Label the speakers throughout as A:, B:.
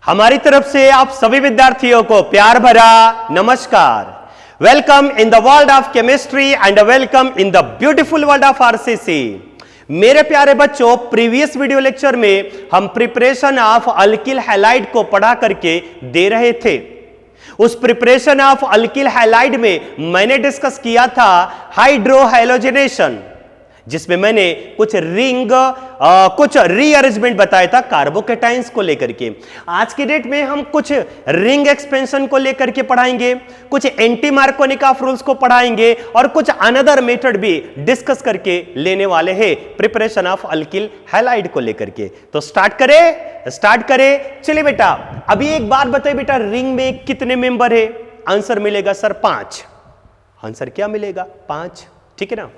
A: हमारी तरफ से आप सभी विद्यार्थियों को प्यार भरा नमस्कार। Welcome in the world of chemistry and welcome in the beautiful world of RCC. मेरे प्यारे बच्चों, प्रीवियस वीडियो लेक्चर में हम प्रिपरेशन ऑफ अल्किल हैलाइड को पढ़ा करके दे रहे थे। उस प्रिपरेशन ऑफ अल्किल हैलाइड में मैंने डिस्कस किया था हाइड्रोहैलोजिनेशन, जिसमें मैंने कुछ कुछ रीअरेंजमेंट बताया था कार्बोकेटाइंस को लेकर के। आज की डेट में हम कुछ रिंग एक्सपेंशन को लेकर के पढ़ाएंगे, कुछ एंटी मार्कोनिक रूल्स को पढ़ाएंगे और कुछ अनदर मेथड भी डिस्कस करके लेने वाले हैं प्रिपरेशन ऑफ अल्किल हैलाइड को लेकर के। तो स्टार्ट करें। चलिए बेटा, अभी एक बात बताइए बेटा, रिंग में कितने मेंबर है? आंसर मिलेगा सर 5। आंसर क्या मिलेगा? 5। ठीक है ना।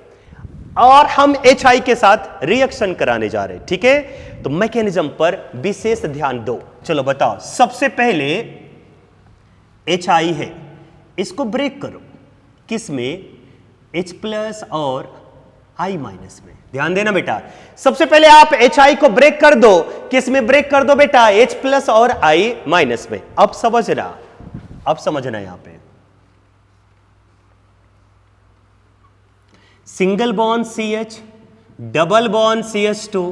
A: और हम HI के साथ रिएक्शन कराने जा रहे हैं, ठीक है। तो मैकेनिज्म पर विशेष ध्यान दो। चलो बताओ, सबसे पहले HI है, इसको ब्रेक करो। किस में? H+ और I- में। ध्यान देना बेटा, सबसे पहले आप HI को ब्रेक कर दो। किस में ब्रेक कर दो बेटा? H+ और I- में। अब समझना यहां पे single bond CH, double bond CH2,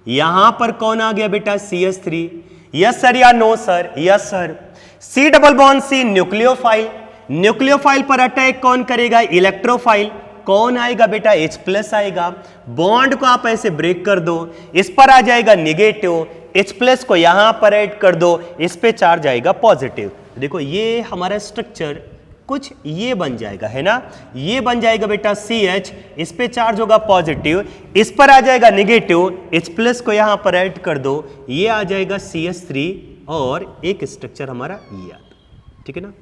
A: यहां पर कौन आ गया बेटा? CH3। यस सर या no sir? Yes sir. C double bond C nucleophile, nucleophile पर अटैक कौन करेगा? इलेक्ट्रोफाइल। कौन आएगा बेटा? H+ आएगा। बॉन्ड को आप ऐसे ब्रेक कर दो, इस पर आ जाएगा निगेटिव, H+ को यहां पर ऐड कर दो, इस पे चार्ज आएगा पॉजिटिव। देखो ये हमारा स्ट्रक्चर कुछ ये बन जाएगा, है ना। ये बन जाएगा बेटा CH, इस पे चार्ज होगा पॉजिटिव, इस पर आ जाएगा निगेटिव, H+ को यहां पर ऐड कर दो, ये आ जाएगा CH3 और एक स्ट्रक्चर हमारा ये आता। ठीक है ना।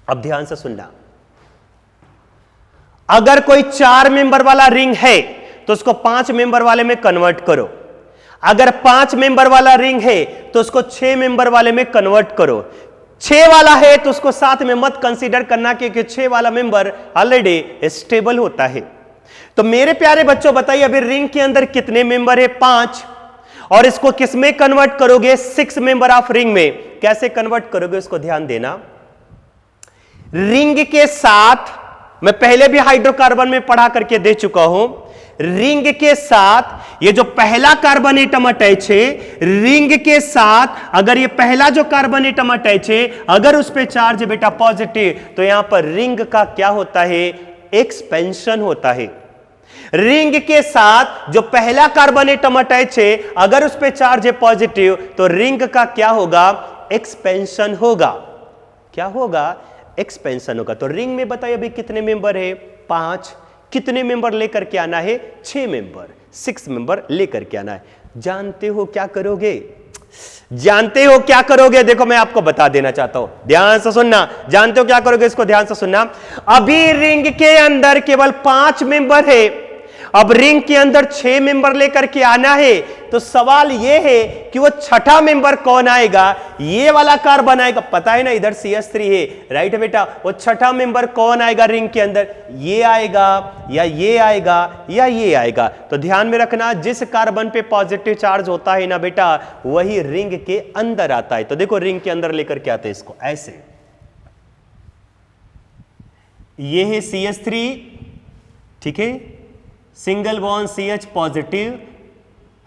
A: अब ध्यान से सुनना, अगर कोई 4 मेंबर वाला रिंग है तो उसको 5 मेंबर वाले में कन्वर्ट करो। अगर 5 मेंबर वाला रिंग है तो उसको 6 मेंबर वाले में कन्वर्ट करो। 6 वाला है तो उसको साथ में मत कंसीडर करना, क्योंकि 6 वाला मेंबर ऑलरेडी स्टेबल होता है। तो मेरे प्यारे बच्चों बताइए, अभी रिंग के अंदर कितने मेंबर है? 5। और इसको किस में कन्वर्ट करोगे? 6 मेंबर ऑफ रिंग में। कैसे कन्वर्ट करोगे उसको ध्यान देना। रिंग के साथ, मैं पहले भी हाइड्रोकार्बन में पढ़ा करके दे चुका हूं, रिंग के साथ ये जो पहला कार्बन एटम अटैच है, रिंग के साथ अगर ये पहला जो कार्बन एटम अटैच है, अगर उस पे चार्ज है बेटा पॉजिटिव, तो यहां पर रिंग का क्या होता है? एक्सपेंशन होता है। रिंग के साथ जो पहला कार्बन एटम अटैच है, अगर उस पे चार्ज है पॉजिटिव, तो रिंग का क्या होगा? एक्सपेंशन होगा। क्या होगा? एक्सपेंशन होगा। तो रिंग में बताइए अभी कितने मेंबर है? 5। कितने मेंबर लेकर के आना है? 6 मेंबर, 6 मेंबर लेकर के आना है। जानते हो क्या करोगे? देखो मैं आपको बता देना चाहता हूं, ध्यान से सुनना। जानते हो क्या करोगे? इसको ध्यान से सुनना। अभी रिंग के अंदर केवल 5 मेंबर है, अब रिंग के अंदर 6 मेंबर लेकर के आना है। तो सवाल यह है कि वो छठा मेंबर कौन आएगा? ये वाला कार्बन आएगा। पता है ना, इधर CH3 है, राइट है बेटा। वो छठा मेंबर कौन आएगा रिंग के अंदर? ये आएगा या ये आएगा या ये आएगा। तो ध्यान में रखना, जिस कार्बन पे पॉजिटिव चार्ज होता है ना बेटा, वही रिंग के अंदर आता है। तो देखो रिंग के अंदर लेकर के आते हैं इसको ऐसे। ये है CH3, ठीक है, single bond CH positive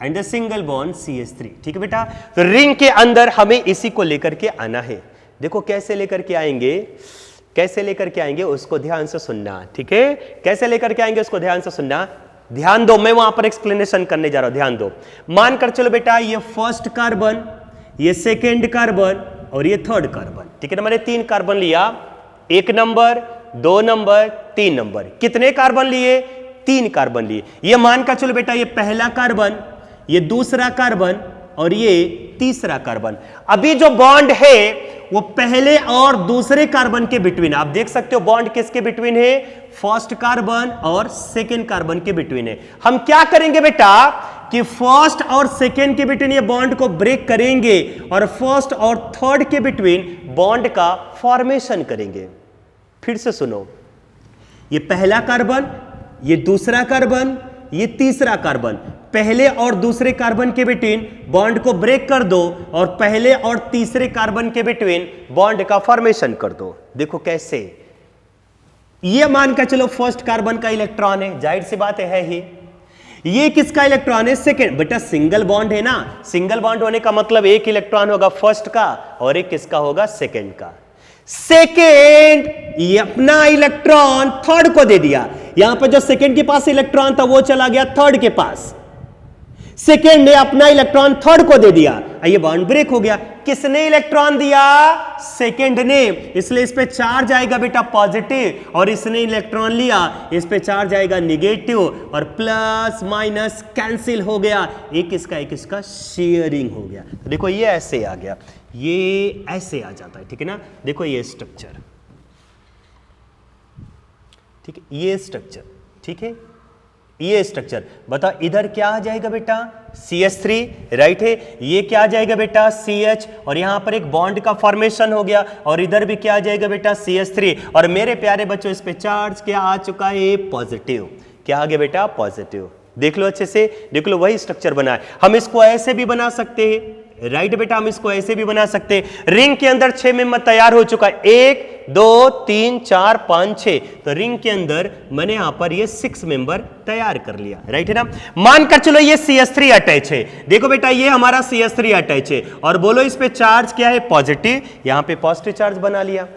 A: and the single bond CH3। ठीक है बेटा। तो रिंग के अंदर हमें इसी को लेकर के आना है। देखो कैसे लेकर के आएंगे उसको ध्यान से सुनना, ठीक है। कैसे लेकर के आएंगे उसको ध्यान से सुनना। ध्यान दो, मैं वहां पर एक्सप्लेनेशन करने जा रहा हूं, ध्यान दो। मानकर चलो बेटा, ये फर्स्ट कार्बन, ये सेकेंड कार्बन और ये थर्ड कार्बन, ठीक है ना। मैंने 3 कार्बन लिया, 1 नंबर, 2 नंबर, 3 नंबर। कितने कार्बन लिए? 3 कार्बन लिए। ये मानकर चलो बेटा, ये पहला कार्बन, ये दूसरा कार्बन और ये तीसरा कार्बन। अभी जो बॉन्ड है वो पहले और दूसरे कार्बन के बिटवीन, आप देख सकते हो बॉन्ड किसके बिटवीन है? फर्स्ट कार्बन और सेकेंड कार्बन के बिटवीन है। हम क्या करेंगे बेटा कि फर्स्ट और सेकेंड के बिटवीन ये बॉन्ड को ब्रेक करेंगे और फर्स्ट और थर्ड के बिटवीन बॉन्ड का फॉर्मेशन करेंगे। फिर से सुनो, ये पहला कार्बन, ये दूसरा कार्बन, ये तीसरा कार्बन, पहले और दूसरे कार्बन के बिटवीन बॉन्ड को ब्रेक कर दो और पहले और तीसरे कार्बन के बिटवीन बॉन्ड का फॉर्मेशन कर दो। देखो कैसे, ये मान का चलो फर्स्ट कार्बन का इलेक्ट्रॉन है, जाहिर सी बात है ही। ये किसका इलेक्ट्रॉन है? सेकेंड। बेटा सिंगल बॉन्ड है ना, सिंगल बॉन्ड होने का मतलब एक इलेक्ट्रॉन होगा फर्स्ट का और एक किसका होगा? सेकेंड का। सेकेंड ये अपना इलेक्ट्रॉन थर्ड को दे दिया, यहां पर जो सेकेंड के पास इलेक्ट्रॉन था वो चला गया थर्ड के पास। सेकेंड ने अपना इलेक्ट्रॉन थर्ड को दे दिया, ये बॉन्ड ब्रेक हो गया। किसने इलेक्ट्रॉन दिया? सेकेंड ने, इसलिए इस पे चार्ज आएगा बेटा पॉजिटिव, और इसने इलेक्ट्रॉन लिया, इस पे चार्ज आएगा निगेटिव, और प्लस माइनस कैंसिल हो गया, एक इसका शेयरिंग हो गया। देखो ये ऐसे आ गया, ये ऐसे आ जाता है, ठीक है ना। देखो ये स्ट्रक्चर, ठीक है, ये स्ट्रक्चर, ठीक है, ये स्ट्रक्चर। बताओ इधर क्या आ जाएगा बेटा? CH3, राइट है। ये क्या आ जाएगा बेटा? CH, और यहां पर एक बॉन्ड का फॉर्मेशन हो गया, और इधर भी क्या आ जाएगा बेटा? CH3। और मेरे प्यारे बच्चों इस पे चार्ज क्या आ चुका है? पॉजिटिव। क्या आ गया बेटा? पॉजिटिव। देख लो अच्छे से, देख लो वही स्ट्रक्चर बना है। हम इसको ऐसे भी बना सकते हैं, राइट बेटा, हम इसको ऐसे भी बना सकते हैं। रिंग के अंदर 6 मेंबर तैयार हो चुका है, 1 2 3 4 5 6। तो रिंग के अंदर मैंने यहां पर ये 6 मेंबर तैयार कर लिया, राइट है ना। मानकर चलो ये CH3 अटैच है, देखो बेटा ये हमारा CH3 अटैच है, और बोलो इस पे चार्ज क्या है? पॉजिटिव। यहां पे पॉजिटिव चार्ज बना लिया।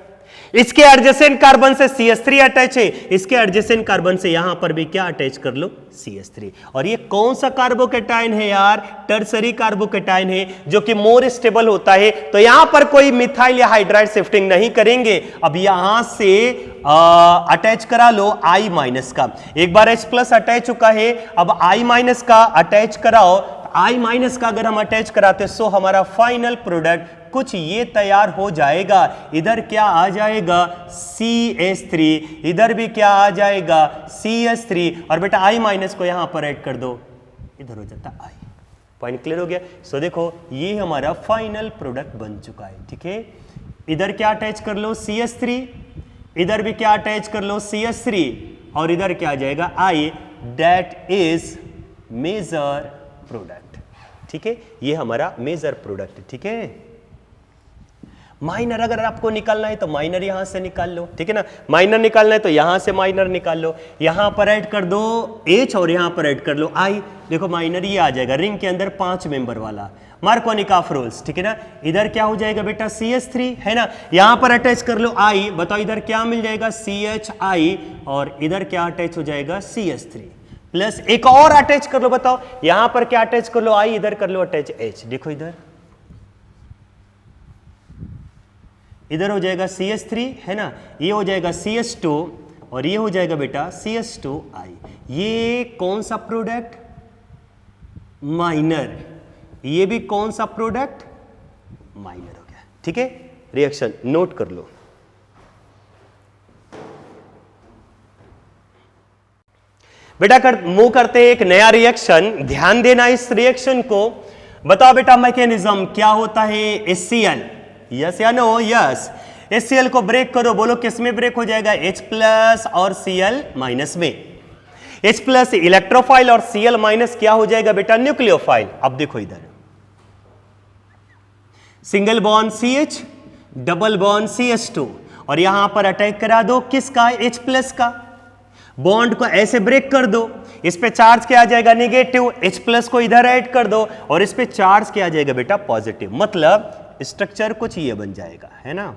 A: इसके एडजेसेंट कार्बन से CH3 अटैच है, इसके एडजेसेंट कार्बन से यहां पर भी क्या अटैच कर लो? CH3। और ये कौन सा कार्बोकेटाइन है यार? टर्सरी कार्बोकेटाइन है, जो कि मोर स्टेबल होता है। तो यहां पर कोई मिथाइल या हाइड्राइड शिफ्टिंग नहीं करेंगे। अब यहां से अटैच करा लो I- का, एक बार H+ अटैच चुका है, अब I- का अटैच कराओ। I- का अगर हम अटैच कराते सो हमारा फाइनल प्रोडक्ट कुछ ये तैयार हो जाएगा। इधर क्या आ जाएगा? CH3, इधर भी क्या आ जाएगा? CH3, और बेटा I- को यहां पर ऐड कर दो, इधर हो जाता I। पॉइंट क्लियर हो गया? सो देखो ये हमारा फाइनल प्रोडक्ट बन चुका है, ठीक है। इधर क्या अटैच कर लो? CH3, इधर भी क्या अटैच कर लो? CH3, और इधर क्या आ जाएगा? I, that is major product, ठीक है। ये हमारा मेजर प्रोडक्ट है, ठीक है। माइनर अगर आपको निकालना है तो माइनर यहां से निकाल लो, ठीक है ना। माइनर निकालना है तो यहां से माइनर निकाल लो, यहां पर ऐड कर दो H और यहां पर ऐड कर लो I। देखो माइनर ये आ जाएगा रिंग के अंदर 5 मेंबर वाला, मार्कोनिकॉफ रूल्स, ठीक है ना। इधर क्या हो जाएगा बेटा? CH3 है ना, यहां पर अटैच कर लो I। बताओ इधर क्या मिल जाएगा? CHI, और इधर क्या अटैच हो जाएगा? CH3 प्लस एक और अटैच कर लो। बताओ यहां पर क्या अटैच कर लो? I, इधर कर लो अटैच H। देखो इधर हो जाएगा CH3 है ना, ये हो जाएगा CH2, और ये हो जाएगा बेटा CH2I। ये कौन सा प्रोडक्ट? माइनर। ये भी कौन सा प्रोडक्ट? माइनर हो गया, ठीक है। रिएक्शन नोट कर लो। बेटा मूव करते हैं एक नया रिएक्शन, ध्यान देना इस रिएक्शन को। बताओ बेटा मैकेनिज्म क्या होता है? HCl, यस या नो? यस। HCl को ब्रेक करो, बोलो किस में ब्रेक हो जाएगा? H+ और Cl- में। H+ इलेक्ट्रोफाइल और Cl- क्या हो जाएगा बेटा? न्यूक्लियोफाइल। अब देखो इधर single bond CH, double bond CH2, और यहां पर अटैक करा दो किसका? H+ का। बॉन्ड को ऐसे ब्रेक कर दो, इस पे चार्ज क्या आ जाएगा? निगेटिव। H+ को इधर ऐड कर दो, और इस पे चार्ज क्या आ जाएगा बेटा? पॉजिटिव। मतलब स्ट्रक्चर कुछ ये बन जाएगा, है ना।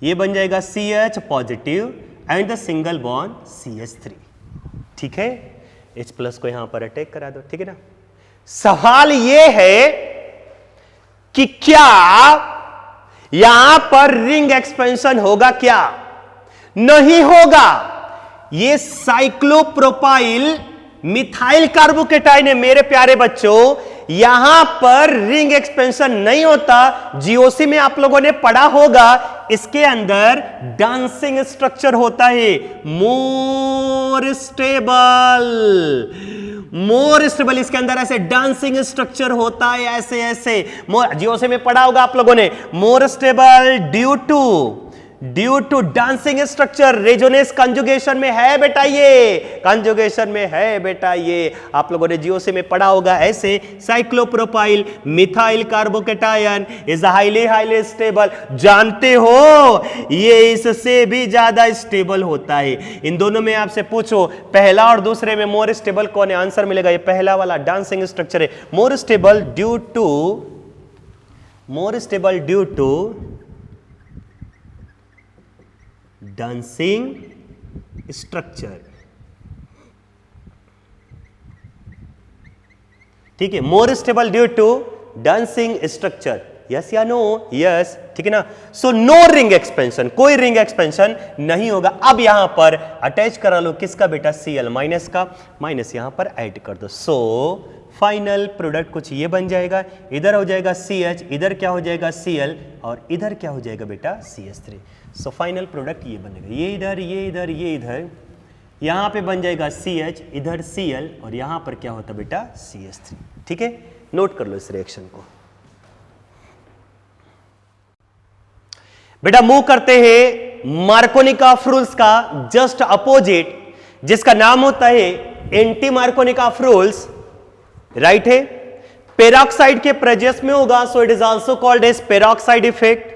A: ये बन जाएगा CH positive and the single bond CH3, ठीक है। H+ को यहां पर अटैक करा दो, ठीक है ना। सवाल ये है कि क्या यहां पर रिंग एक्सपेंशन होगा? क्या नहीं होगा। ये साइक्लोप्रोपाइल मिथाइल कार्बोकेटाइन है मेरे प्यारे बच्चों, यहां पर रिंग एक्सपेंशन नहीं होता। जीओसी में आप लोगों ने पढ़ा होगा, इसके अंदर डांसिंग स्ट्रक्चर होता है, मोर स्टेबल। इसके अंदर ऐसे डांसिंग स्ट्रक्चर होता है, ऐसे ऐसे। जीओसी में पढ़ा होगा आप लोगों ने, more stable due to due to dancing structure resonance conjugation में है बेटा, ये कंजुगेशन में है बेटा। ये आप लोगों ने जीओसी में पढ़ा होगा ऐसे, cyclopropyl methyl carbocation is highly stable. जानते हो ये इससे भी ज्यादा स्टेबल होता है। इन दोनों में आपसे पूछो पहला और दूसरे में मोर स्टेबल कौन है, आंसर मिलेगा ये पहला वाला डांसिंग स्ट्रक्चर है। More stable due to dancing structure. ठीक है, more stable due to dancing structure. Yes या नो? यस, ठीक है ना। सो नो रिंग एक्सपेंशन, कोई रिंग एक्सपेंशन नहीं होगा। अब यहां पर अटैच करा लो किसका बेटा, Cl माइनस का, माइनस यहां पर ऐड कर दो। सो फाइनल प्रोडक्ट कुछ ये बन जाएगा, इधर हो जाएगा CH, इधर क्या हो जाएगा Cl, और इधर क्या हो जाएगा बेटा CH3। सो फाइनल प्रोडक्ट ये बनेगा, ये इधर ये इधर ये इधर, यहां पे बन जाएगा CH, इधर Cl, और यहां पर क्या होता बेटा CH3। ठीक है, नोट कर लो इस रिएक्शन को। बेटा मूव करते हैं मार्कोनिकॉफ रूल्स का जस्ट अपोजिट, जिसका नाम होता है एंटी मार्कोनिकॉफ रूल्स। राइट है, पेरोक्साइड के प्रेजेंस में होगा, so it is also called as peroxide effect.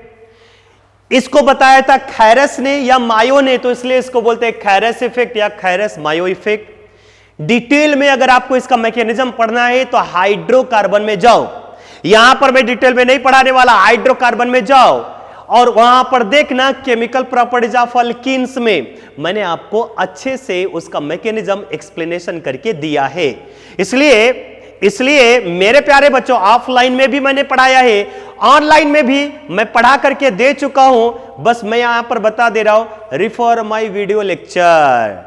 A: इसको बताया था खैरस ने या मायो ने, तो इसलिए इसको बोलते हैं खैरस इफेक्ट या खैरस मायो इफेक्ट। डिटेल में अगर आपको इसका मैकेनिज्म पढ़ना है तो हाइड्रोकार्बन में जाओ, यहां पर मैं डिटेल में नहीं पढ़ाने वाला, हाइड्रोकार्बन में जाओ और वहां पर देखना केमिकल प्रॉपर्टीज ऑफ अल्कीन्स में मैंने आपको अच्छे से उसका मैकेनिज्म एक्सप्लेनेशन करके दिया है। इसलिए मेरे प्यारे बच्चों, ऑफलाइन में भी मैंने पढ़ाया है, ऑनलाइन में भी मैं पढ़ा करके दे चुका हूं, बस मैं यहां पर बता दे रहा हूं, refer my video lecture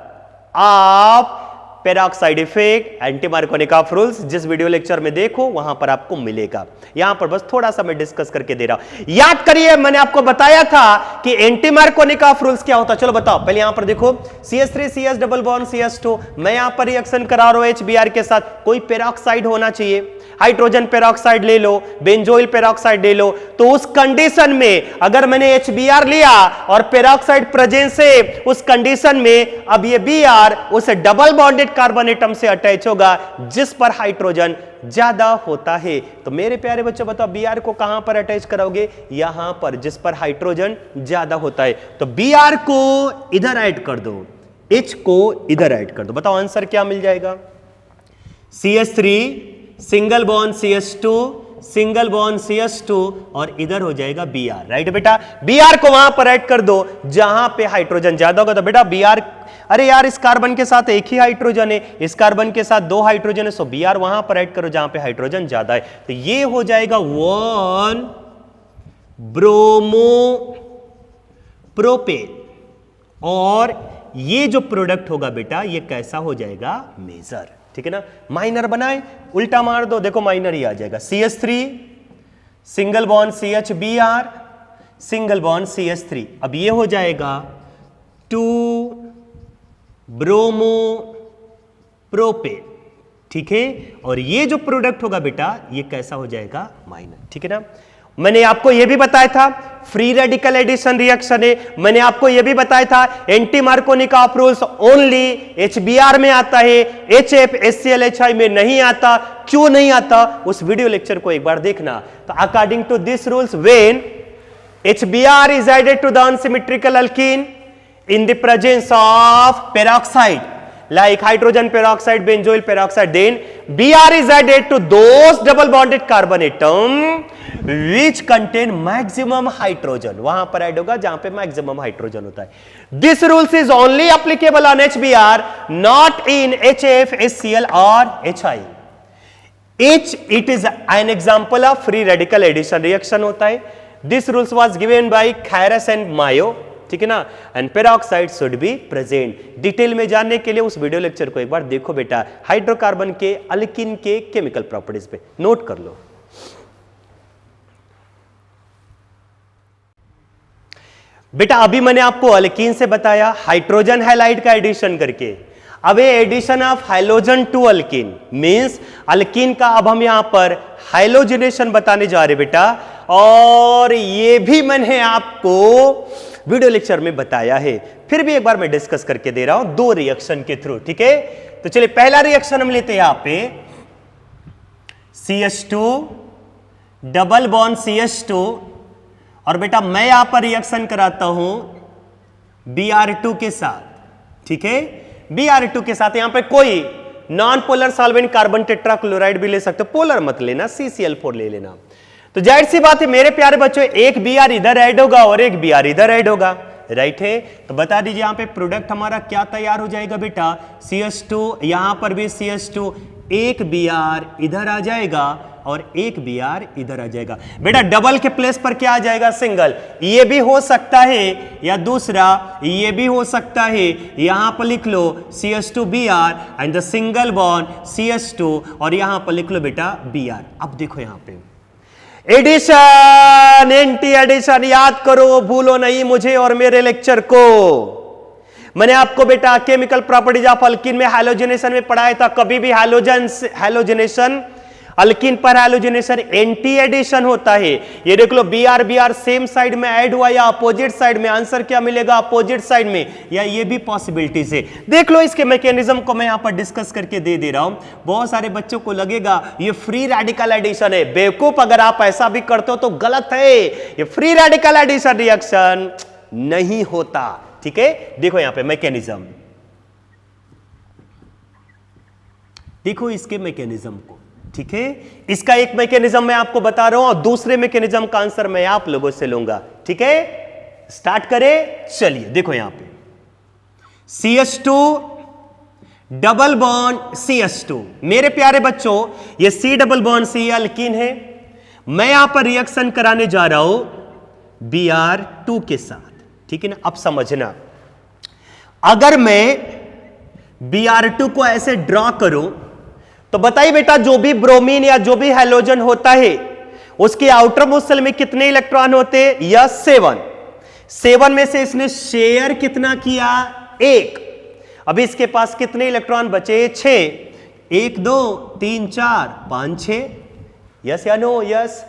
A: of peroxide effect anti Markovnikov rules. जिस वीडियो लेक्चर में देखो वहां पर आपको मिलेगा, यहां पर बस थोड़ा सा मैं डिस्कस करके दे रहा हूं। याद करिए मैंने आपको बताया था कि एंटी मार्कोनिकॉफ रूल्स क्या होता है। चलो बताओ, पहले यहां पर देखो CH3 CH double bond CH2, मैं यहां पर रिएक्शन करा रहा हूं HBr के साथ, कोई पेरोक्साइड होना चाहिए, हाइड्रोजन पेरोक्साइड ले लो, बेंजोइल पेरोक्साइड ले लो, तो उस कंडीशन में अगर मैंने HBr लिया और पेरोक्साइड प्रेजेंस है उस कंडीशन में, अब ये Br उस डबल बॉन्डेड कार्बन एटम से अटैच होगा जिस पर हाइड्रोजन ज्यादा होता है। तो मेरे प्यारे बच्चों बताओ Br को कहां पर अटैच कराओगे, यहां पर जिस पर हाइड्रोजन ज्यादा होता है। तो Br को इधर ऐड कर दो, H को इधर ऐड कर दो, बताओ आंसर क्या मिल जाएगा। CH3 single bond CH2 single bond CH2 और इधर हो जाएगा Br। राइट बेटा, Br को वहां पर ऐड कर दो जहां पे हाइड्रोजन ज्यादा होगा। तो बेटा Br, अरे यार इस कार्बन के साथ एक ही हाइड्रोजन है, इस कार्बन के साथ 2 हाइड्रोजन है, सो Br वहां पर ऐड करो जहां पे हाइड्रोजन ज्यादा है। तो ये हो जाएगा 1 ब्रोमो प्रोपेन, और ये जो प्रोडक्ट होगा बेटा ये कैसा हो जाएगा, मेजर। ठीक है ना, माइनर बनाए, उल्टा मार दो, देखो माइनर ही आ जाएगा। CH3 single bond CH Br single bond CH3, अब ये हो जाएगा 2 ब्रोमो प्रोपेन। ठीक है, और ये जो प्रोडक्ट होगा बेटा ये कैसा हो जाएगा, माइनर। ठीक है ना, मैंने आपको यह भी बताया था फ्री रेडिकल एडिशन रिएक्शन है, मैंने आपको यह भी बताया था anti Markovnikov rules only HBr में आता है, HF HCl HI में नहीं आता। क्यों नहीं आता, उस वीडियो लेक्चर को एक बार देखना। तो according to this rules, when HBr is added to the unsymmetrical alkene in the presence of peroxide like hydrogen peroxide, benzoyl peroxide, then Br is added to those double bonded carbon atom which contain maximum hydrogen, वहां पर add होगा जहां पे maximum hydrogen होता है। This rules is only applicable on HBr, not in HF HCl or HI। It is an example of free radical addition reaction होता है। This rules was given by Khairas and Mayo। ठीक है ना, and peroxide should be present. Detail में जानने के लिए उस वीडियो लेक्चर को एक बार देखो बेटा, हाइड्रोकार्बन के अल्कीन के केमिकल प्रॉपर्टीज पे नोट कर लो। बेटा अभी मैंने आपको अल्कीन से बताया हाइड्रोजन हैलाइड का एडिशन करके, अब ये addition of halogen to alkene means alkene का अब हम यहां पर हाइलोजिनेशन बताने जा रहे बेटा। और ये भी मैंने आपको वीडियो लेक्चर में बताया है, फिर भी एक बार मैं डिस्कस करके दे रहा हूं दो रिएक्शन के थ्रू, ठीक है। तो चलिए पहला रिएक्शन हम लेते हैं यहां पे CH2 डबल बॉन्ड CH2, और बेटा मैं यहां पर रिएक्शन कराता हूं Br2 के साथ, ठीक है। Br2 के साथ यहां पे कोई non polar solvent carbon tetrachloride भी ले सकते हो, पोलर मत लेना, CCl4 ले लेना। तो जाहिर सी बात है मेरे प्यारे बच्चों, एक Br इधर ऐड होगा और एक Br इधर ऐड होगा, राइट है। तो बता दीजिए यहां पे प्रोडक्ट हमारा क्या तैयार हो जाएगा बेटा, CH2, यहां पर भी CH2, एक Br इधर आ जाएगा और एक Br इधर आ जाएगा। बेटा डबल के प्लेस पर क्या आ जाएगा, सिंगल। ये भी हो सकता है या दूसरा ये भी हो सकता है, यहां पर लिख लो CH2 Br and the single bond CH2, और यहां पर लिख लो बेटा Br। अब देखो यहां पे एडिशन, एंटी एडिशन याद करो, भूलो नहीं मुझे और मेरे लेक्चर को। मैंने आपको बेटा केमिकल प्रॉपर्टीज ऑफ अल्कीन में हैलोजिनेशन में पढ़ाया था, कभी भी हैलोजिनेशन अल्कीन पर हैलोजिनेशन एंटी एडिशन होता है। ये देख लो Br सेम साइड में ऐड हुआ या अपोजिट साइड में, आंसर क्या मिलेगा, अपोजिट साइड में, या ये भी पॉसिबिलिटीज है। देख लो इसके मैकेनिज्म को मैं यहां पर डिस्कस करके दे रहा हूं। बहुत सारे बच्चों को लगेगा ये फ्री रेडिकल एडिशन है, बेवकूफ, अगर आप ऐसा भी करते हो तो गलत है। ये फ्री रेडिकल एडिशन रिएक्शन नहीं होता, ठीक है। देखो यहां पे मैकेनिज्म, देखो इसके मैकेनिज्म को, ठीक है। इसका एक मैकेनिज्म मैं आपको बता रहा हूं और दूसरे मैकेनिज्म का आंसर मैं आप लोगों से लूंगा, ठीक है। स्टार्ट करें, चलिए देखो यहां पे CH2 डबल बॉन्ड CH2, मेरे प्यारे बच्चों ये C double bond C alkyne है। मैं यहां पर रिएक्शन कराने जा रहा हूं Br2 के साथ, ठीक है ना। अब समझना, अगर मैं Br2 को ऐसे ड्रॉ करूं तो बताइए बेटा जो भी ब्रोमीन या जो भी हैलोजन होता है उसके आउटर मोस्ट शेल में कितने इलेक्ट्रॉन होते हैं, यस 7 में से इसने शेयर कितना किया, 1। अभी इसके पास कितने इलेक्ट्रॉन बचे, 6, 1 2 3 4 5 6, यस या नो, यस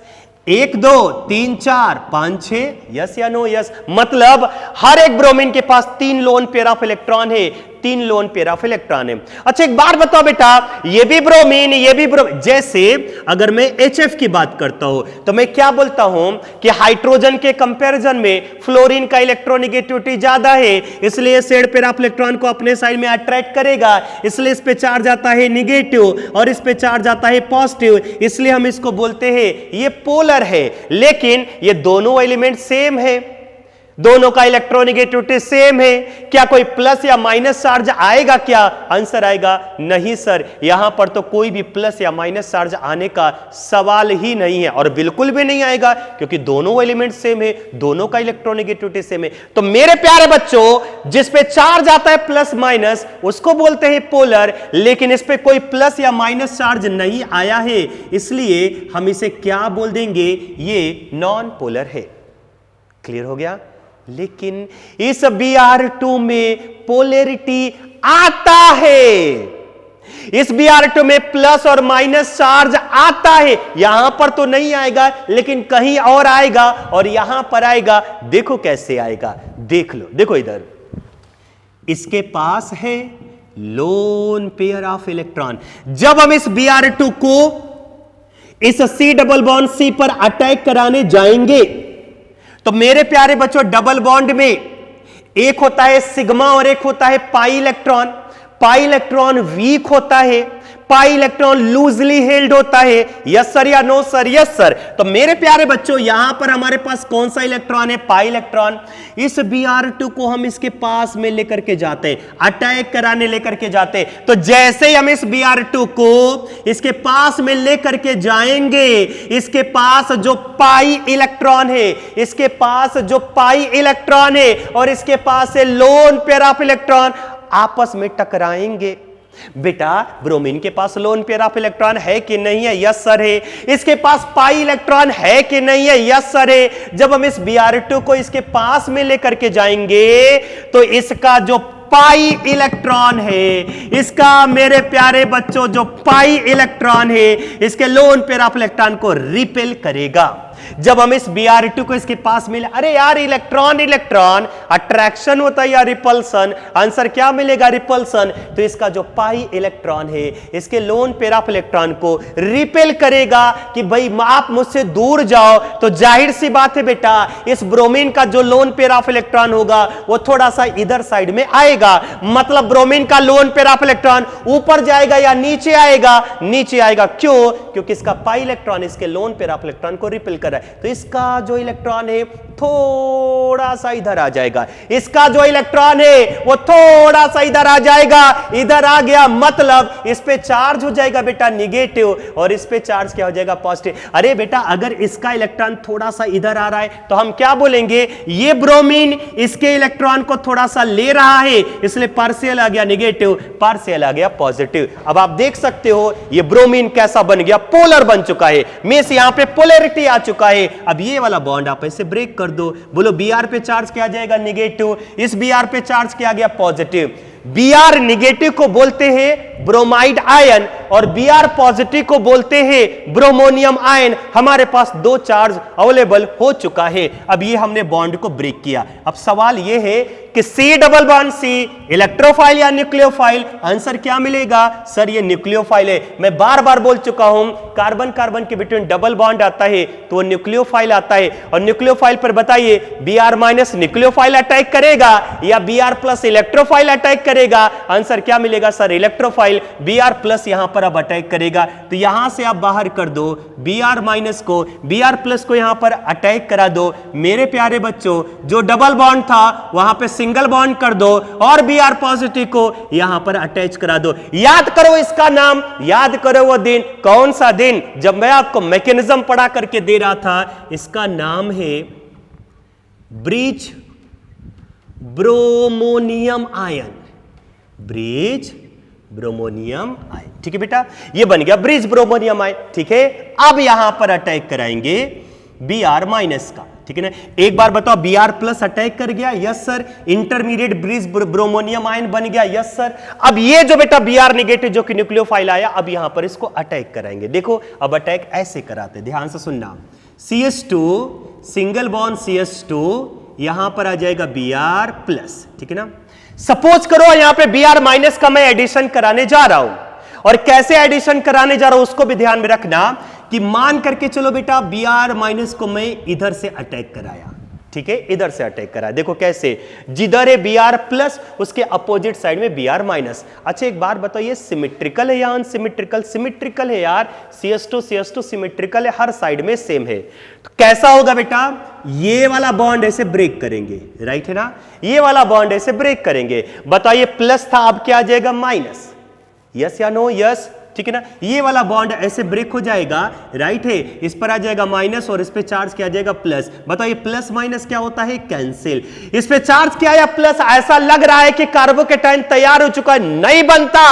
A: 1 2 3 4 5 6, यस या नो, यस। मतलब हर एक ब्रोमीन के पास 3 लोन पेयर ऑफ इलेक्ट्रॉन है, 3 लोन पेयर ऑफ इलेक्ट्रॉन है। अच्छा एक बात बताओ बेटा, ये भी ब्रोमीन, ये भी ब्रोमीन, जैसे अगर मैं HF की बात करता हूं तो मैं क्या बोलता हूं कि हाइड्रोजन के कंपैरिजन में फ्लोरीन का इलेक्ट्रोनेगेटिविटी ज्यादा है, इसलिए शेड पेयर ऑफ इलेक्ट्रॉन को अपने साइड में अट्रैक्ट करेगा, इसलिए इस पे चार्ज आता है निगेटिव और इस पे चार्ज आता है पॉजिटिव, इसलिए हम इसको बोलते हैं ये पोलर है। लेकिन ये दोनों एलिमेंट सेम है, दोनों का इलेक्ट्रोनेगेटिविटी सेम है, क्या कोई प्लस या माइनस चार्ज आएगा, क्या आंसर आएगा, नहीं सर। यहां पर तो कोई भी प्लस या माइनस चार्ज आने का सवाल ही नहीं है और बिल्कुल भी नहीं आएगा क्योंकि दोनों एलिमेंट सेम है, दोनों का इलेक्ट्रोनेगेटिविटी सेम है। तो मेरे प्यारे बच्चों जिस पे चार्ज आता है प्लस माइनस उसको बोलते हैं पोलर, लेकिन इस पे कोई प्लस या माइनस चार्ज नहीं आया है, इसलिए हम इसे क्या बोल देंगे, ये नॉन पोलर है। क्लियर हो गया। लेकिन इस Br2 में पोलैरिटी आता है, इस Br2 में प्लस और माइनस चार्ज आता है, यहां पर तो नहीं आएगा लेकिन कहीं और आएगा और यहां पर आएगा। देखो कैसे आएगा, देख लो, देखो इधर इसके पास है लोन पेयर ऑफ इलेक्ट्रॉन। जब हम इस Br2 को इस C डबल बॉन्ड C पर अटैक कराने जाएंगे तो मेरे प्यारे बच्चों डबल बॉन्ड में एक होता है सिग्मा और एक होता है pi electron. Pi electron weak होता है, पाई इलेक्ट्रॉन लूजली हेल्ड होता है, यस सर या नो सर, यस सर। तो मेरे प्यारे बच्चों यहां पर हमारे पास कौन सा इलेक्ट्रॉन है, पाई इलेक्ट्रॉन। इस Br2 को हम इसके पास में लेकर के जाते हैं, अटैक कराने लेकर के जाते हैं। तो जैसे ही हम इस Br2 को इसके पास में लेकर के जाएंगे, इसके पास जो पाई इलेक्ट्रॉन है, इसके पास जो पाई इलेक्ट्रॉन है और इसके पास से लोन पेयर ऑफ इलेक्ट्रॉन आपस में टकराएंगे। बेटा ब्रोमीन के पास लोन पेयर ऑफ इलेक्ट्रॉन है कि नहीं है, यस सर है। इसके पास पाई इलेक्ट्रॉन है कि नहीं है, यस सर है। जब हम इस Br2 को इसके पास में लेकर के जाएंगे तो इसका जो पाई इलेक्ट्रॉन है, इसका मेरे प्यारे बच्चों जो पाई इलेक्ट्रॉन है, इसके लोन पेयर ऑफ इलेक्ट्रॉन को रिपेल करेगा। जब हम इस Br2 को इसके पास मिले, अरे यार इलेक्ट्रॉन इलेक्ट्रॉन अट्रैक्शन होता है या रिपल्सन, आंसर क्या मिलेगा? रिपल्सन। तो इसका जो पाई इलेक्ट्रॉन है इसके लोन पेयर ऑफ इलेक्ट्रॉन को रिपेल करेगा कि भाई आप मुझसे दूर जाओ। तो जाहिर सी बात है बेटा, इस ब्रोमीन का जो लोन पेयर ऑफ इलेक्ट्रॉन होगा वो थोड़ा सा इधर साइड में आएगा, मतलब ब्रोमीन का लोन पेयर ऑफ इलेक्ट्रॉन ऊपर जाएगा या नीचे आएगा? नीचे आएगा। क्यों? क्योंकि इसका पाई इलेक्ट्रॉन इसके लोन पेयर ऑफ इलेक्ट्रॉन को रिपेल कर रहा है। तो इसका जो इलेक्ट्रॉन है थोड़ा सा इधर आ जाएगा, इसका जो इलेक्ट्रॉन है वो थोड़ा सा इधर आ जाएगा। इधर आ गया मतलब इस पे चार्ज हो जाएगा बेटा निगेटिव और इस पे चार्ज क्या हो जाएगा? पॉजिटिव। अरे बेटा अगर इसका इलेक्ट्रॉन थोड़ा सा इधर आ रहा है तो हम क्या बोलेंगे? ये ब्रोमीन इसके इलेक्ट्रॉन को थोड़ा सा ले रहा है, इसलिए पार्शियल आ गया निगेटिव, पार्शियल आ गया पॉजिटिव। अब आप देख सकते हो ये ब्रोमीन कैसा बन गया? पोलर बन चुका है, मींस यहां पे पोलैरिटी आ चुका है। अब ये वाला बॉन्ड आप ऐसे ब्रेक कर दो, बोलो Br पे चार्ज क्या आ जाएगा? निगेटिव। इस Br पे चार्ज क्या आ गया? पॉजिटिव। Br निगेटिव को बोलते हैं ब्रोमाइड आयन और Br पॉजिटिव को बोलते हैं ब्रोमोनियम आयन। हमारे पास दो चार्ज अवेलेबल हो चुका है। अब ये हमने बॉन्ड को ब्रेक किया। अब सवाल ये है कि C double bond C electrophile या न्यूक्लियोफाइल? आंसर क्या मिलेगा? सर ये न्यूक्लियोफाइल है। मैं बार बार बोल चुका हूं, कार्बन कार्बन के बिटवीन डबल बॉन्ड आता है तो वो न्यूक्लियोफाइल आता है। और न्यूक्लियोफाइल पर बताइए Br माइनस न्यूक्लियोफाइल अटैक करेगा या Br प्लस इलेक्ट्रोफाइल अटैक करेगा? आंसर क्या मिलेगा? Sir electrophile. Br प्लस यहां पर अब अटैक करेगा, तो यहां से आप बाहर कर दो Br माइनस को, Br प्लस को यहां पर अटैक करा दो। मेरे प्यारे बच्चों, जो डबल बॉन्ड था वहां पे सिंगल बॉन्ड कर दो और Br पॉजिटिव को यहां पर अटैच करा दो। याद करो इसका नाम, याद करो वो दिन, कौन सा दिन जब मैं आपको मैकेनिज्म पढ़ा करके दे रहा था। इसका नाम है bridge bromonium ion, bridge bromonium ion. ठीक है बेटा, ये बन गया ब्रिज ब्रोमोनियम आयन। ठीक है, अब यहां पर अटैक कराएंगे Br माइनस का। ठीक है ना, एक बार बताओ Br प्लस अटैक कर गया? Yes sir. Intermediate bridge bromonium ion बन गया? Yes sir. अब ये जो बेटा Br नेगेटिव जो कि न्यूक्लियोफाइल आया, अब यहां पर इसको अटैक कराएंगे। देखो अब अटैक ऐसे कराते, ध्यान से सुनना। CH2 सिंगल बॉन्ड CH2, यहां पर आ जाएगा Br प्लस। ठीक है ना, सपोज करो यहां पे Br माइनस का मैं एडिशन कराने जा रहा हूं, और कैसे एडिशन कराने जा रहा हूं उसको भी ध्यान में रखना कि मान करके चलो बेटा Br माइनस को मैं इधर से अटैक कराया। ठीक है, इधर से अटैक कराया। देखो कैसे, जिधर है Br प्लस उसके अपोजिट साइड में Br माइनस। अच्छा एक बार बताओ, ये सिमेट्रिकल है या अनसिमेट्रिकल? सिमेट्रिकल है यार, CH2 सिमेट्रिकल है, हर साइड में सेम है। तो कैसा होगा बेटा? ये वाला बॉन्ड ऐसे ब्रेक करेंगे, राइट है ना, ये वाला बॉन्ड ऐसे ब्रेक करेंगे। बताइए प्लस था, अब क्या आ जाएगा? माइनस। यस या नो? यस। ठीक है ना, ये वाला बॉन्ड ऐसे ब्रेक हो जाएगा, राइट है, इस पर आ जाएगा माइनस और इस पे चार्ज क्या आ जाएगा? प्लस। बताइए प्लस माइनस क्या होता है? कैंसिल। इस पे चार्ज क्या आया? प्लस। ऐसा लग रहा है कि कार्बोकेटाइन तैयार हो चुका है, नहीं बनता।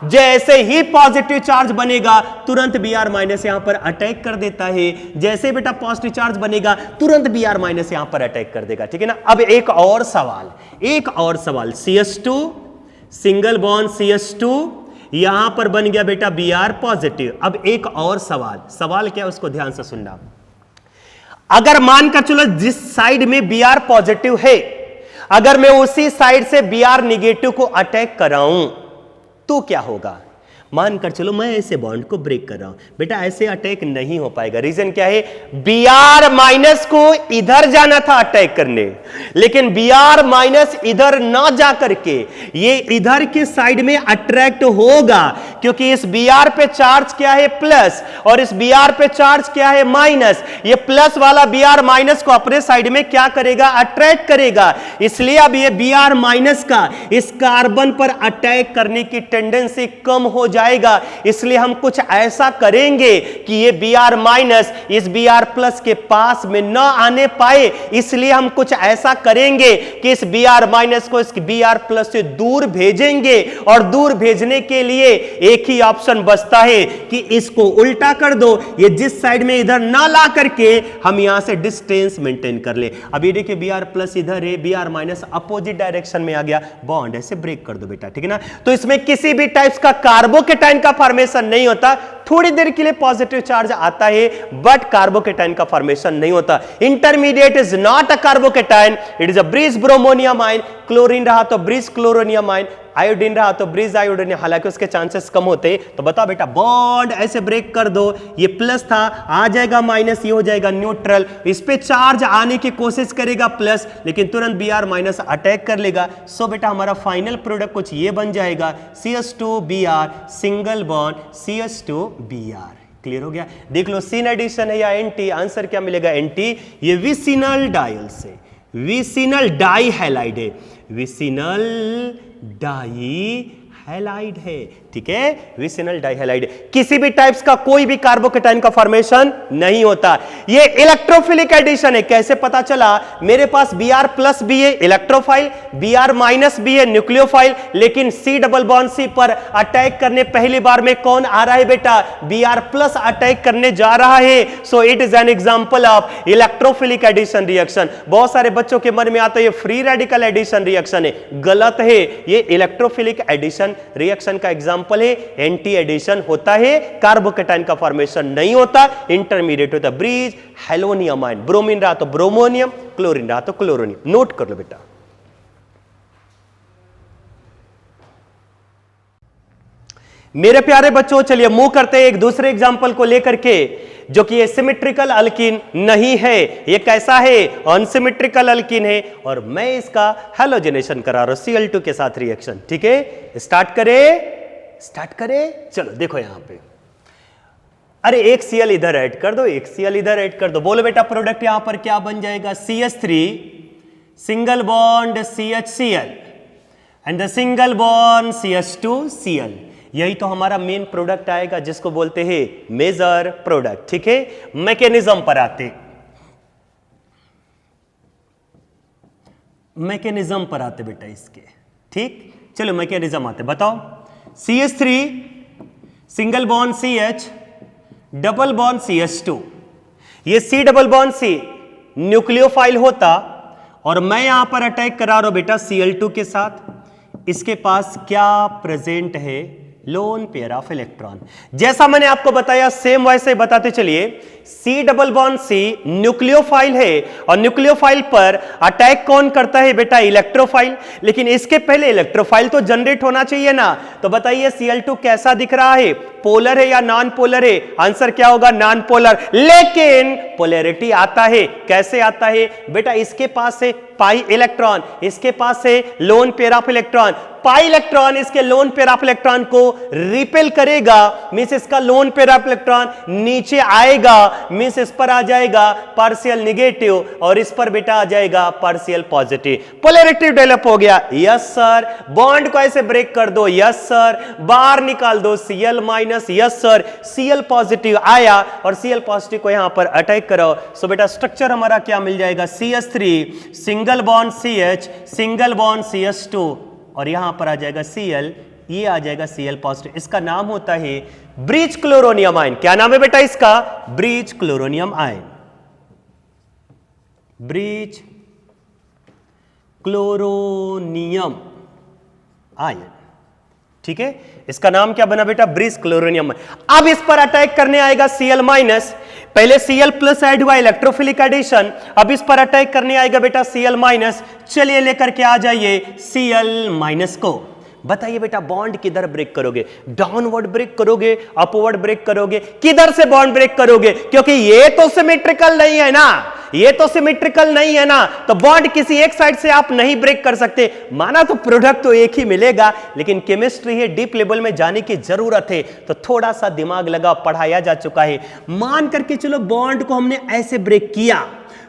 A: जैसे ही पॉजिटिव चार्ज बनेगा तुरंत Br माइनस यहां पर अटैक कर देता है। जैसे बेटा पॉजिटिव चार्ज बनेगा तुरंत Br माइनस यहां पर अटैक कर देगा। ठीक है ना, अब एक और सवाल, एक और सवाल। CH2 सिंगल बॉन्ड CH2, यहां पर बन गया बेटा Br पॉजिटिव। अब एक और सवाल, सवाल क्या है उसको ध्यान से सुनना। अगर मानकर चलो जिस साइड में Br पॉजिटिव है, अगर मैं उसी साइड से Br निगेटिव को अटैक कराऊं तो क्या होगा? मानकर चलो मैं ऐसे बॉन्ड को ब्रेक कर रहा हूं, बेटा ऐसे अटैक नहीं हो पाएगा। रीजन क्या है? Br माइनस को इधर जाना था अटैक करने, लेकिन Br माइनस इधर ना जा करके ये इधर के साइड में अट्रैक्ट होगा, क्योंकि इस Br पे चार्ज क्या है? प्लस, और इस Br पे चार्ज क्या है? माइनस। ये प्लस वाला Br माइनस को अपने साइड में क्या करेगा? अट्रैक्ट करेगा। इसलिए अब ये Br माइनस का इस कार्बन पर अटैक करने की टेंडेंसी कम हो जाएगा। इसलिए हम कुछ ऐसा करेंगे कि ये Br माइनस इस Br प्लस के पास में न आने पाए। इसलिए हम कुछ ऐसा करेंगे कि इस Br माइनस को इस Br प्लस से दूर भेजेंगे, और दूर भेजने के लिए एक ही ऑप्शन बचता है कि इसको उल्टा कर दो, ये जिस साइड में इधर ना ला करके हम यहां से डिस्टेंस मेंटेन कर ले। अब ये देखिए Br प्लस इधर है, Br माइनस अपोजिट डायरेक्शन में आ गया, बॉन्ड ऐसे ब्रेक कर दो बेटा। ठीक है ना, तो इसमें किसी भी टाइप्स का कार्बोकेटाइन का फॉर्मेशन नहीं होता, थोड़ी देर के लिए पॉजिटिव चार्ज आता है, बट कार्बोकेटाइन का फॉर्मेशन नहीं होता। Intermediate is not a carbocation, it is a bridge bromonium ion. Chlorine रहा तो ब्रिज क्लोरोनियम आयन, आयोडीन रहा तो ब्रिज आयोडीन, हालांकि उसके चांसेस कम होते। तो बताओ बेटा, बॉन्ड ऐसे ब्रेक कर दो, ये प्लस था, आ जाएगा माइनस, ये हो जाएगा न्यूट्रल, इस पे चार्ज आने की कोशिश करेगा प्लस, लेकिन तुरंत Br माइनस अटैक कर लेगा। सो बेटा हमारा फाइनल प्रोडक्ट कुछ ये बन जाएगा, CH2Br single bond CH2Br। Clear हो गया? देख लो सीन एडिशन है या एंटी, आंसर क्या मिलेगा? एंटी। ये विसिनल डायल से, विसिनल डाई हैलाइड है, विसिनल डाई हैलाइड है, ठीक है, विसिनल डाइहैलाइड। किसी भी टाइप्स का कोई भी कार्बोकेटाइन का फॉर्मेशन नहीं होता। ये इलेक्ट्रोफिलिक एडिशन है। कैसे पता चला? मेरे पास Br प्लस बी है इलेक्ट्रोफाइल, Br माइनस बी है न्यूक्लियोफाइल, लेकिन C डबल बॉन्ड C पर अटैक करने पहली बार में कौन आ रहा है बेटा? Br प्लस अटैक करने जा रहा है। So it is an example of electrophilic addition reaction. बहुत सारे बच्चों के मन में आता है ये फ्री रेडिकल एडिशन रिएक्शन है, गलत है। ये इलेक्ट्रोफिलिक एडिशन रिएक्शन का एग्जांपल है। एंटी एडिशन होता है, कार्बोकेटाइन का फॉर्मेशन नहीं होता, इंटरमीडिएट होता है। ब्रिज हेलोनियम आयन, ब्रोमीन रहा तो ब्रोमोनियम, क्लोरीन रहा तो क्लोरोनियम। नोट कर लो बेटा। मेरे प्यारे बच्चों, चलिए मूव करते हैं एक दूसरे एग्जांपल को लेकर के, जो कि सिमेट्रिकल अल्कीन नहीं है। ये कैसा है? अनसिमेट्रिकल अल्कीन है, और मैं इसका हैलोजनेशन करा रहा हूं Cl2 के साथ रिएक्शन। ठीक है, स्टार्ट करें। चलो देखो यहां पे, अरे एक Cl इधर ऐड कर दो, एक Cl इधर ऐड कर दो। बोलो बेटा प्रोडक्ट यहां पर क्या बन जाएगा? CH3 single bond CHCl and the single bond CH2Cl। यही तो हमारा मेन प्रोडक्ट आएगा, जिसको बोलते हैं मेजर प्रोडक्ट। ठीक है, मैकेनिज्म पर आते, बेटा इसके। ठीक, चलो मैकेनिज्म आते, बताओ। CH3 single bond CH double bond CH2, ये C double bond C nucleophile होता, और मैं यहां पर अटैक करा रहा हूं बेटा Cl2 के साथ। इसके पास क्या प्रेजेंट है? Lone pair of electron. जैसा मैंने आपको बताया सेम वैसे बताते चलिए। C double bond C nucleophile है, और न्यूक्लियोफाइल पर अटैक कौन करता है बेटा? इलेक्ट्रोफाइल। लेकिन इसके पहले इलेक्ट्रोफाइल तो जनरेट होना चाहिए ना। तो बताइए Cl2 कैसा दिख रहा है? पोलर है या नॉन पोलर है? आंसर क्या होगा? Non polar. लेकिन पोलैरिटी आता है, कैसे आता है बेटा? इसके पास है पाई इलेक्ट्रॉन, इसके पास है lone pair of electron. Pi electron इसके लोन पेयर ऑफ इलेक्ट्रॉन को रिपेल करेगा, मींस इसका लोन पेयर ऑफ इलेक्ट्रॉन नीचे आएगा, मींस इस पर आ जाएगा पार्शियल नेगेटिव, और इस पर बेटा आ जाएगा पार्शियल पॉजिटिव। पोलैरिटी डेवलप हो गया। Yes sir. बॉन्ड को ऐसे ब्रेक कर दो। Yes sir. बाहर निकाल दो Cl minus. Yes sir. Cl positive आया, और Cl पॉजिटिव को यहां पर अटैक करो। सो बेटा स्ट्रक्चर हमारा क्या मिल जाएगा? CH3 single bond CH single bond CH2, और यहां पर आ जाएगा Cl, ये आ जाएगा Cl पॉजिटिव। इसका नाम होता है ब्रिज क्लोरोनियम आयन। क्या नाम है बेटा इसका? Bridge chloronium ion, bridge chloronium ion. ठीक है, इसका नाम क्या बना बेटा? Bridge chloronium. अब इस पर अटैक करने आएगा Cl माइनस। पहले Cl प्लस ऐड हुआ इलेक्ट्रोफिलिक एडिशन, अब इस पर अटैक करने आएगा बेटा Cl माइनस। चलिए लेकर के आ जाइए Cl माइनस को। बताइए बेटा बॉन्ड किधर ब्रेक करोगे? डाउनवर्ड ब्रेक करोगे, अपवर्ड ब्रेक करोगे? किधर से बॉन्ड ब्रेक करोगे? क्योंकि ये तो सिमेट्रिकल नहीं है ना, ये तो सिमेट्रिकल नहीं है ना, तो बॉन्ड किसी एक साइड से आप नहीं ब्रेक कर सकते। माना तो प्रोडक्ट तो एक ही मिलेगा, लेकिन केमिस्ट्री है, डीप लेवल में जाने की जरूरत है, तो थोड़ा सा दिमाग लगा, पढ़ाया जा चुका है। मान करके चलो बॉन्ड को हमने ऐसे ब्रेक किया,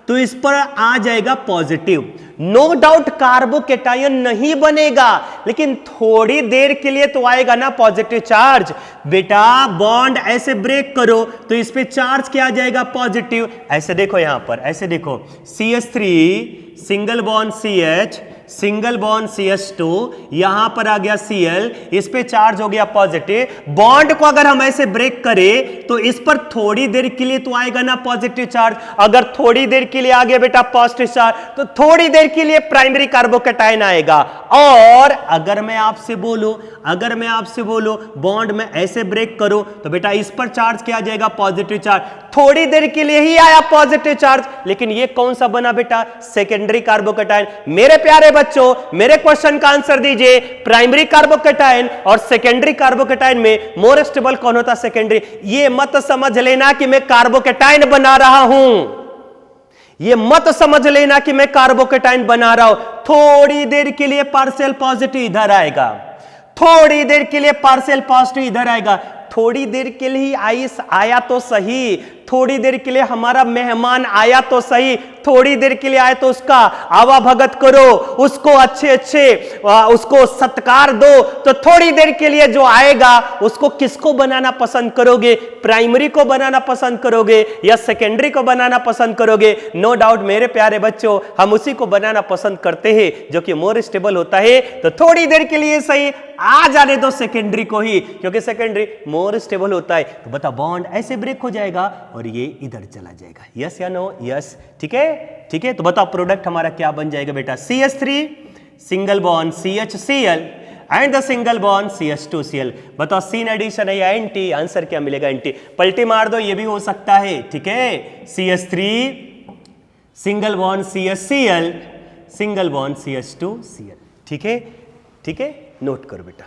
A: तो इस पर आ जाएगा पॉजिटिव। नो डाउट कार्बोकेटायन नहीं बनेगा, लेकिन थोड़ी देर के लिए तो आएगा ना पॉजिटिव चार्ज। बेटा बॉन्ड ऐसे ब्रेक करो तो इस पे चार्ज क्या आ जाएगा? पॉजिटिव। ऐसे देखो यहां पर, ऐसे देखो CH3 single bond CH single bond CH2, यहां पर आ गया Cl, इस पे चार्ज हो गया पॉजिटिव। बॉन्ड को अगर हम ऐसे ब्रेक करें तो इस पर थोड़ी देर के लिए तो आएगा ना पॉजिटिव चार्ज। अगर थोड़ी देर के लिए आ गया बेटा पॉजिटिव चार्ज, तो थोड़ी देर के लिए प्राइमरी कार्बोकैटायन आएगा। और अगर मैं आपसे बोलूं बॉन्ड में ऐसे ब्रेक करूं तो बेटा इस पर चार्ज क्या आ जाएगा? Positive charge. थोड़ी देर के लिए ही आया पॉजिटिव चार्ज, लेकिन ये कौन सा बना बेटा? Secondary carbocation. मेरे प्यारे बच्चों, मेरे क्वेश्चन का आंसर दीजिए। प्राइमरी कार्बोकैटायन और सेकेंडरी कार्बोकैटायन में मोर स्टेबल कौन होता? सेकेंडरी। ये मत समझ लेना कि मैं कार्बोकैटायन बना रहा हूं, ये मत समझ लेना कि मैं कार्बोकैटायन बना रहा हूं। थोड़ी देर के लिए पार्शियल पॉजिटिव इधर आएगा, थोड़ी देर के लिए पार्शियल पॉजिटिव इधर आएगा। थोड़ी देर के लिए आइस आया तो सही, थोड़ी देर के लिए हमारा मेहमान आया तो सही, थोड़ी देर के लिए आए तो उसका आवाभगत करो, उसको अच्छे उसको सत्कार दो। तो थोड़ी देर के लिए जो आएगा उसको किसको बनाना पसंद करोगे? प्राइमरी को बनाना पसंद करोगे या सेकेंडरी को बनाना पसंद करोगे? नो डाउट मेरे प्यारे बच्चों, हम उसी को बनाना पसंद करते हैं जो कि मोर स्टेबल होता है। तो थोड़ी देर के लिए सही आ जाने दो सेकेंडरी को ही, क्योंकि सेकेंडरी मोर स्टेबल होता है। तो बता बॉन्ड ऐसे ब्रेक हो जाएगा और ये इधर चला जाएगा। यस या नो? यस। ठीक है, ठीक है। तो बताओ प्रोडक्ट हमारा क्या बन जाएगा बेटा? CH3 single bond CHCl and the single bond CH2Cl। बताओ सीन एडिशन है या एंटी? आंसर क्या मिलेगा? एंटी। पलटी मार दो, ये भी हो सकता है। ठीक है, CH3 single bond CHCl single bond CH2Cl। ठीक है, ठीक है, नोट करो बेटा।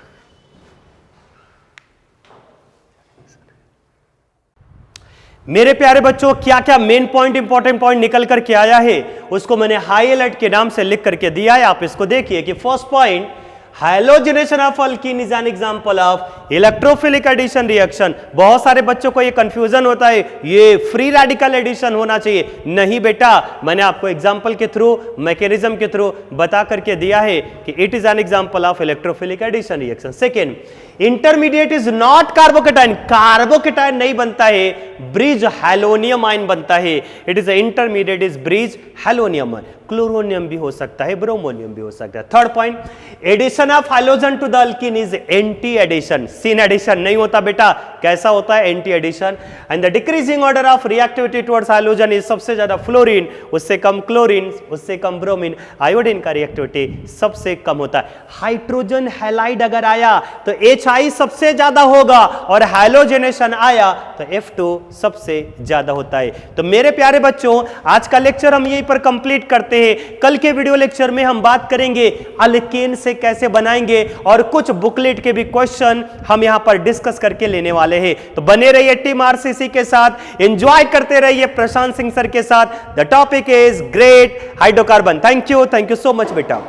A: मेरे प्यारे बच्चों, क्या क्या मेन पॉइंट, इंपॉर्टेंट पॉइंट निकल करके आया है उसको मैंने हाईलाइट के नाम से लिख करके दिया है। आप इसको देखिए कि first point, halogenation of alkene is an example of electrophilic addition reaction. बहुत सारे बच्चों को ये कंफ्यूजन होता है, ये फ्री रेडिकल एडिशन होना चाहिए। नहीं बेटा, मैंने आपको एग्जांपल के थ्रू, मैकेनिज्म के थ्रू बता करके दिया है कि it is an example of electrophilic addition reaction. Second, intermediate is not carbocation. Carbocation नहीं बनता है, ब्रिज हैलोनियम आयन बनता है। It is intermediate is bridge halonium. Chloronium भी हो सकता है, ब्रोमोनियम भी हो सकता है। Third point, addition of halogen to the alkene is anti addition. Syn addition नहीं होता बेटा। कैसा होता है? Anti addition. And the decreasing order of reactivity towards halogen is सबसे ज्यादा फ्लोरीन, उससे कम क्लोरीन, उससे कम ब्रोमीन। आयोडीन का रिएक्टिविटी सबसे कम होता है। हाइड्रोजन हैलाइड अगर आया तो HI सबसे ज्यादा होगा, और हाइलोजनेशन आया तो F2 सबसे ज्यादा होता है। तो मेरे प्यारे बच्चों, आज का लेक्चर हम यहीं पर कंप्लीट करते हैं। कल के वीडियो लेक्चर में हम बात करेंगे अल्केन से कैसे बनाएंगे, और कुछ बुकलेट के भी क्वेश्चन हम यहां पर डिस्कस करके लेने वाले हैं। तो बने रहिए टीम RCC के साथ, एंजॉय करते रहिए प्रशांत सिंह सर के साथ। The topic is great hydrocarbon. Thank you so much बेटा।